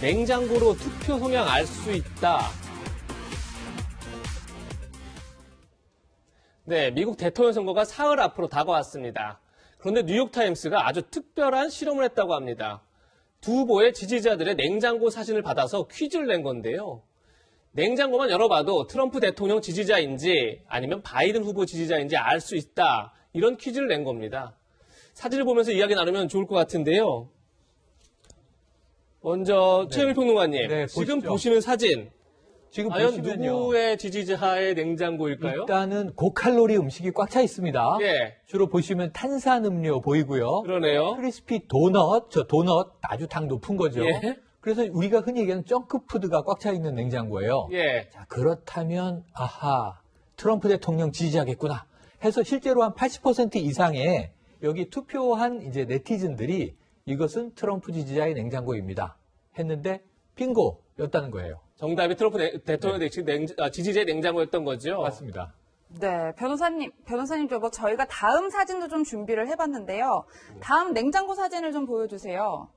냉장고로 투표 성향 알 수 있다. 네, 미국 대통령 선거가 사흘 앞으로 다가왔습니다. 그런데 뉴욕타임스가 아주 특별한 실험을 했다고 합니다. 두 후보의 지지자들의 냉장고 사진을 받아서 퀴즈를 낸 건데요. 냉장고만 열어봐도 트럼프 대통령 지지자인지 아니면 바이든 후보 지지자인지 알 수 있다. 이런 퀴즈를 낸 겁니다. 사진을 보면서 이야기 나누면 좋을 것 같은데요. 먼저 최영일 평론가님, 네, 지금 보시죠. 보시는 사진, 지금 과연 보시면요. 누구의 지지자의 냉장고일까요? 일단은 고칼로리 음식이 꽉 차 있습니다. 예, 주로 보시면 탄산음료 보이고요. 그러네요. 크리스피 도넛, 저 도넛 아주 당 높은 거죠. 예. 그래서 우리가 흔히 얘기하는 정크푸드가 꽉 차 있는 냉장고예요. 예, 자, 그렇다면 아하, 트럼프 대통령 지지자겠구나 해서 실제로 한 80% 이상의 여기 투표한 이제 네티즌들이 이것은 트럼프 지지자의 냉장고입니다 했는데 빙고였다는 거예요. 정답이 트럼프 대통령 지지자의 냉장고였던 거죠? 맞습니다. 네, 변호사님, 저희가 다음 사진도 좀 준비를 해봤는데요. 다음 냉장고 사진을 좀 보여주세요.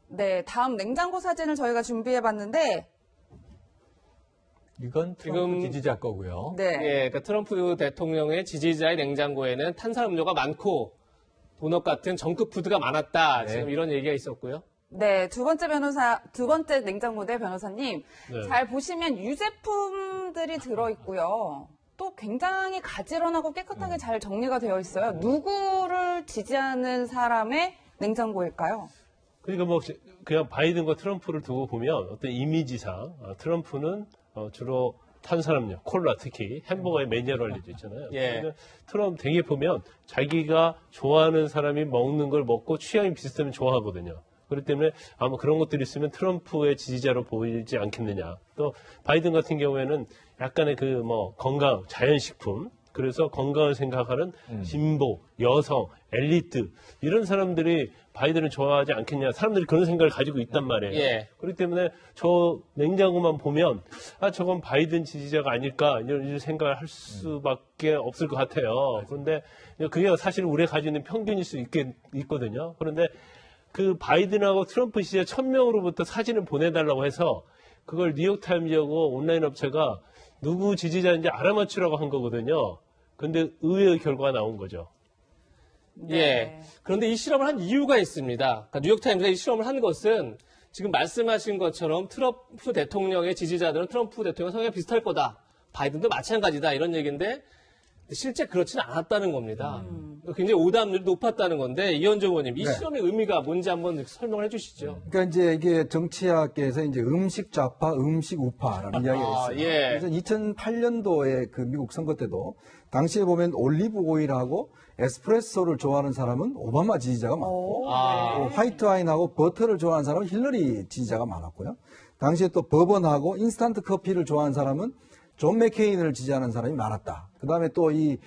네, 다음 냉장고 사진을 저희가 준비해봤는데, 이건 트럼프 지금- 지지자 거고요. 네. 예, 그러니까 트럼프 대통령의 지지자의 냉장고에는 탄산음료가 많고 도넛 같은 정크푸드가 많았다. 네. 지금 이런 얘기가 있었고요. 네, 두 번째 냉장고대 변호사님. 네. 잘 보시면 유제품들이 들어있고요. 또 굉장히 가지런하고 깨끗하게 잘 정리가 되어 있어요. 누구를 지지하는 사람의 냉장고일까요? 그러니까 뭐 그냥 바이든과 트럼프를 두고 보면 어떤 이미지상 트럼프는 주로 탄산음료, 콜라 특히 햄버거의 매니아로 알려져 있잖아요. 예. 그러면 트럼프 되게 보면 자기가 좋아하는 사람이 먹는 걸 먹고 취향이 비슷하면 좋아하거든요. 그렇기 때문에 아마 그런 것들이 있으면 트럼프의 지지자로 보이지 않겠느냐. 또 바이든 같은 경우에는 약간의 그 뭐 건강, 자연식품, 그래서 건강을 생각하는 진보, 여성, 엘리트 이런 사람들이 바이든을 좋아하지 않겠냐. 사람들이 그런 생각을 가지고 있단 말이에요. 예. 그렇기 때문에 저 냉장고만 보면 저건 바이든 지지자가 아닐까 이런 생각을 할 수밖에 없을 것 같아요. 그런데 그게 사실 우리가 가지고 있는 편견일 수 있거든요. 그런데 그 바이든하고 트럼프 지지자 1000명으로부터 사진을 보내달라고 해서 그걸 뉴욕타임즈하고 온라인 업체가 누구 지지자인지 알아맞추라고 한 거거든요. 근데 의외의 결과가 나온 거죠. 예. 그런데 이 실험을 한 이유가 있습니다. 그러니까 뉴욕타임즈가 이 실험을 한 것은 지금 말씀하신 것처럼 트럼프 대통령의 지지자들은 트럼프 대통령 성향이 비슷할 거다. 바이든도 마찬가지다. 이런 얘기인데 실제 그렇지는 않았다는 겁니다. 굉장히 오답률이 높았다는 건데 이현정 의원님 이 네. 실험의 의미가 뭔지 한번 설명을 해주시죠. 그러니까 이제 이게 정치학계에서 이제 음식 좌파, 음식 우파라는 이야기가 있어요. 예. 그래서 2008년도에 그 미국 선거 때도 당시에 보면 올리브 오일하고 에스프레소를 좋아하는 사람은 오바마 지지자가 많고 또 화이트 와인하고 버터를 좋아하는 사람은 힐러리 지지자가 많았고요. 당시에 또 버번하고 인스턴트 커피를 좋아하는 사람은 존 맥케인을 지지하는 사람이 많았다. 그 다음에 또 이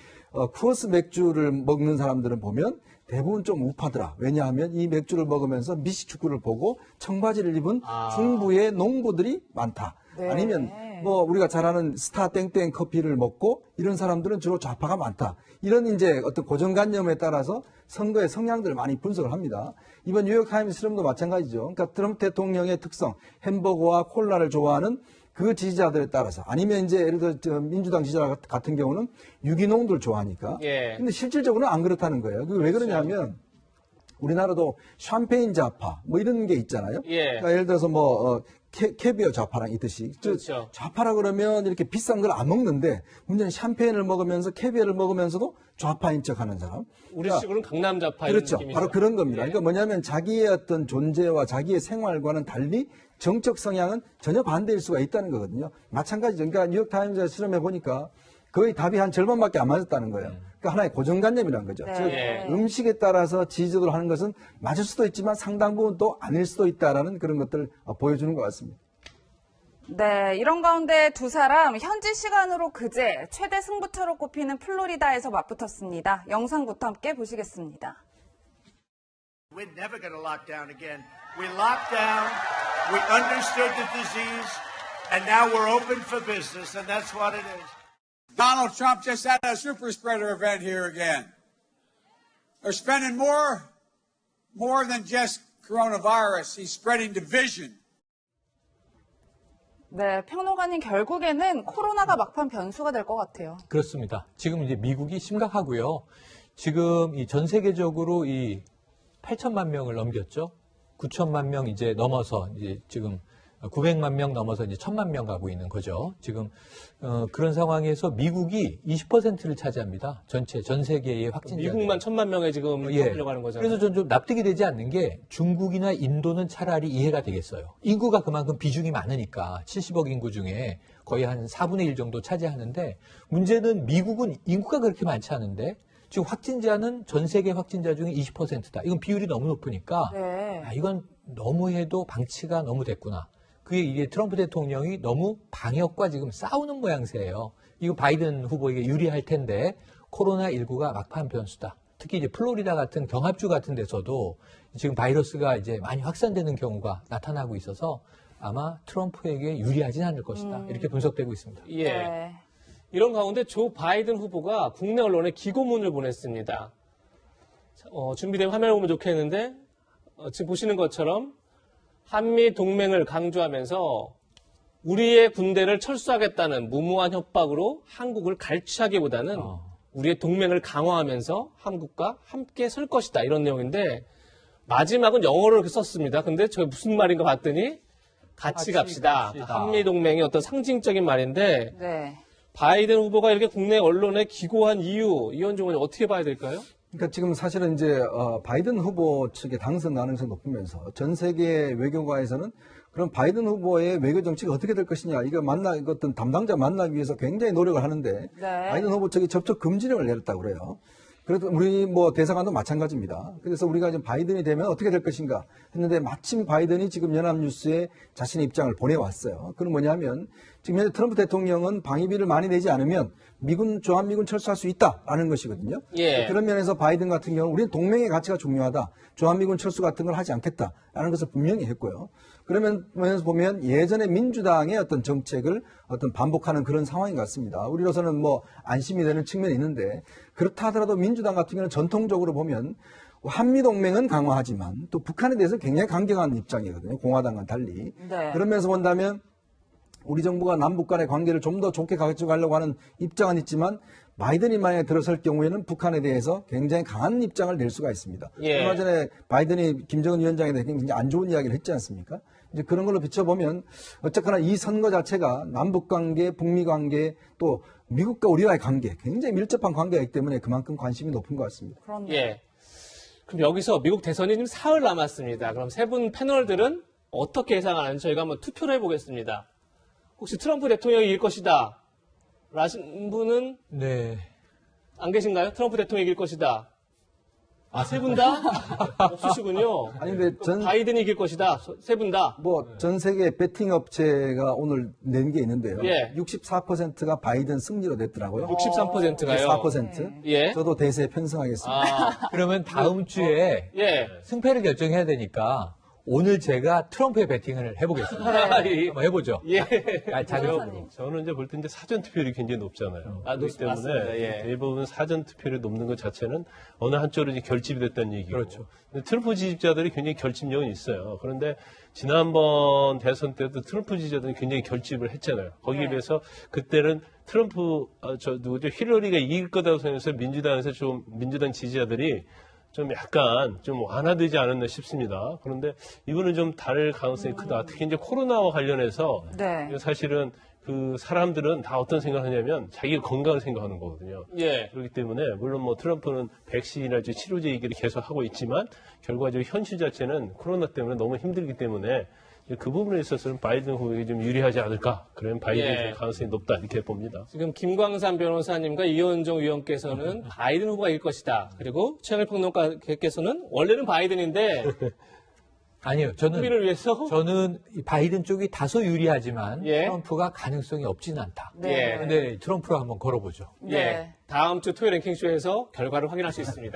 쿠어스 맥주를 먹는 사람들은 보면 대부분 좀 우파더라. 왜냐하면 이 맥주를 먹으면서 미식축구를 보고 청바지를 입은 중부의 농부들이 많다. 네. 아니면 뭐 우리가 잘 아는 스타 땡땡 커피를 먹고 이런 사람들은 주로 좌파가 많다. 이런 이제 어떤 고정관념에 따라서 선거의 성향들을 많이 분석을 합니다. 이번 뉴욕타임스 실험도 마찬가지죠. 그러니까 트럼프 대통령의 특성, 햄버거와 콜라를 좋아하는 그 지지자들에 따라서 아니면 이제 예를 들어 민주당 지지자 같은 경우는 유기농들 좋아하니까. 예. 근데 실질적으로는 안 그렇다는 거예요. 그게 왜 그러냐면 우리나라도 샴페인 좌파 뭐 이런 게 있잖아요. 예. 그러니까 예를 들어서 뭐 캐비어 좌파랑 있듯이 그렇죠. 좌파라 그러면 이렇게 비싼 걸 안 먹는데 문제는 샴페인을 먹으면서 캐비어를 먹으면서도 좌파인 척하는 사람. 우리식으로는 강남 좌파 그렇죠. 이런 느낌이죠. 바로 그런 겁니다. 예. 그러니까 뭐냐면 자기의 어떤 존재와 자기의 생활과는 달리 정적 성향은 전혀 반대일 수가 있다는 거거든요. 마찬가지죠. 그러니까 뉴욕타임즈 실험해 보니까 거의 답이 한 절반밖에 안 맞았다는 거예요. 그러니까 하나의 고정관념이라는 거죠. 네. 즉 예. 음식에 따라서 지지도를 하는 것은 맞을 수도 있지만 상당 부분 또 아닐 수도 있다라는 그런 것들을 보여주는 것 같습니다. 네, 이런 가운데 두 사람 현지 시간으로 그제 최대 승부처로 꼽히는 플로리다에서 맞붙었습니다. 영상부터 함께 보시겠습니다. We're never going to lock down again. We locked down, we understood the disease, and now we're open for business, and that's what it is. Donald Trump just had a super spreader event here again. They're spending more more than just coronavirus. He's spreading division. 네, 평론가님 결국에는 코로나가 막판 변수가 될 것 같아요. 그렇습니다. 지금 이제 미국이 심각하고요. 지금 이 전 세계적으로 이 8천만 명을 넘겼죠. 9천만 명 이제 넘어서 이제 지금 900만 명 넘어서 이제 1000만 명 가고 있는 거죠. 지금 그런 상황에서 미국이 20%를 차지합니다. 전 세계의 확진자. 미국만 1000만 명에 지금 하려고 하는 거잖아요. 그래서 저는 좀 납득이 되지 않는 게 중국이나 인도는 차라리 이해가 되겠어요. 인구가 그만큼 비중이 많으니까 70억 인구 중에 거의 한 4분의 1 정도 차지하는데 문제는 미국은 인구가 그렇게 많지 않은데 지금 확진자는 전 세계 확진자 중에 20%다. 이건 비율이 너무 높으니까 네. 이건 너무해도 방치가 너무 됐구나. 그게 이게 트럼프 대통령이 너무 방역과 지금 싸우는 모양새예요. 이거 바이든 후보에게 유리할 텐데 코로나19가 막판 변수다. 특히 이제 플로리다 같은 경합주 같은 데서도 지금 바이러스가 이제 많이 확산되는 경우가 나타나고 있어서 아마 트럼프에게 유리하진 않을 것이다. 이렇게 분석되고 있습니다. 예. 네. 이런 가운데 조 바이든 후보가 국내 언론에 기고문을 보냈습니다. 준비된 화면을 보면 좋겠는데 지금 보시는 것처럼 한미 동맹을 강조하면서 우리의 군대를 철수하겠다는 무모한 협박으로 한국을 갈취하기보다는 우리의 동맹을 강화하면서 한국과 함께 설 것이다. 이런 내용인데 마지막은 영어로 이렇게 썼습니다. 근데 저게 무슨 말인가 봤더니 같이 갑시다. 한미 동맹의 어떤 상징적인 말인데 네. 바이든 후보가 이렇게 국내 언론에 기고한 이유, 이현종 의원님 어떻게 봐야 될까요? 그러니까 지금 사실은 이제 바이든 후보 측의 당선 가능성이 높으면서 전 세계 외교가에서는 그럼 바이든 후보의 외교 정책이 어떻게 될 것이냐 이거 어떤 담당자 만나기 위해서 굉장히 노력을 하는데 네. 바이든 후보 측이 접촉 금지령을 내렸다고 그래요. 그래도 우리 대사관도 마찬가지입니다. 그래서 우리가 지금 바이든이 되면 어떻게 될 것인가 했는데 마침 바이든이 지금 연합뉴스에 자신의 입장을 보내왔어요. 그건 뭐냐면 지금 현재 트럼프 대통령은 방위비를 많이 내지 않으면 주한미군 철수할 수 있다라는 것이거든요. 예. 그런 면에서 바이든 같은 경우는 우리는 동맹의 가치가 중요하다. 주한미군 철수 같은 걸 하지 않겠다라는 것을 분명히 했고요. 그러면 보면 예전에 민주당의 어떤 정책을 반복하는 그런 상황인 것 같습니다. 우리로서는 안심이 되는 측면이 있는데 그렇다 하더라도 민주당 같은 경우는 전통적으로 보면 한미동맹은 강화하지만 또 북한에 대해서 굉장히 강경한 입장이거든요. 공화당과는 달리. 네. 그런 면에서 본다면 우리 정부가 남북 간의 관계를 좀 더 좋게 가져가려고 하는 입장은 있지만 바이든이 만약에 들어설 경우에는 북한에 대해서 굉장히 강한 입장을 낼 수가 있습니다. 예. 얼마 전에 바이든이 김정은 위원장에 대해 굉장히 안 좋은 이야기를 했지 않습니까? 이제 그런 걸로 비춰보면 어쨌거나 이 선거 자체가 남북 관계, 북미 관계 또 미국과 우리와의 관계 굉장히 밀접한 관계가 있기 때문에 그만큼 관심이 높은 것 같습니다. 그렇네요. 예. 그럼 여기서 미국 대선이 지금 사흘 남았습니다. 그럼 세 분 패널들은 어떻게 예상하는지 저희가 한번 투표를 해보겠습니다. 혹시 트럼프 대통령이 이길 것이다 라신 분은 네. 안 계신가요? 트럼프 대통령이 이길 것이다. 세 분 다? 없으시군요. 아니 근데 바이든이 이길 것이다. 세 분 다. 전 세계 베팅 업체가 오늘 낸 게 있는데요. 예. 64%가 바이든 승리로 냈더라고요. 63%가요. 4%. 예. 저도 대세에 편승하겠습니다. 아, 그러면 다음 주에 예. 승패를 결정해야 되니까 오늘 제가 트럼프에 베팅을 해보겠습니다. 한번 해보죠. 예. 저는 이제 볼 때 이제 사전 투표율이 굉장히 높잖아요. 그렇기 때문에 맞습니다. 예. 대부분 사전 투표율이 높는 것 자체는 어느 한쪽으로 이제 결집이 됐다는 얘기고. 그렇죠. 근데 트럼프 지지자들이 굉장히 결집력은 있어요. 그런데 지난번 대선 때도 트럼프 지지자들이 굉장히 결집을 했잖아요. 거기에 비해서 그때는 트럼프 힐러리가 이길 거라고 생각해서 민주당 지지자들이 좀 약간 좀 완화되지 않았나 싶습니다. 그런데 이거는 좀 다를 가능성이 크다. 특히 이제 코로나와 관련해서 네. 사실은 그 사람들은 다 어떤 생각을 하냐면 자기 건강을 생각하는 거거든요. 예. 그렇기 때문에 물론 트럼프는 백신이나 치료제 얘기를 계속 하고 있지만 결과적으로 현실 자체는 코로나 때문에 너무 힘들기 때문에 그 부분에 있어서는 바이든 후보에게 좀 유리하지 않을까. 그러면 바이든의 가능성이 높다 이렇게 봅니다. 지금 김광산 변호사님과 이현종 위원께서는 바이든 후보가 이길 것이다. 그리고 최영일 평론가께서는 원래는 바이든인데 아니요. 우리를 위해서 저는 이 바이든 쪽이 다소 유리하지만 예. 트럼프가 가능성이 없지는 않다. 네. 예. 근데 트럼프로 한번 걸어보죠. 예. 다음 주 토요일 랭킹쇼에서 결과를 확인할 수 있습니다.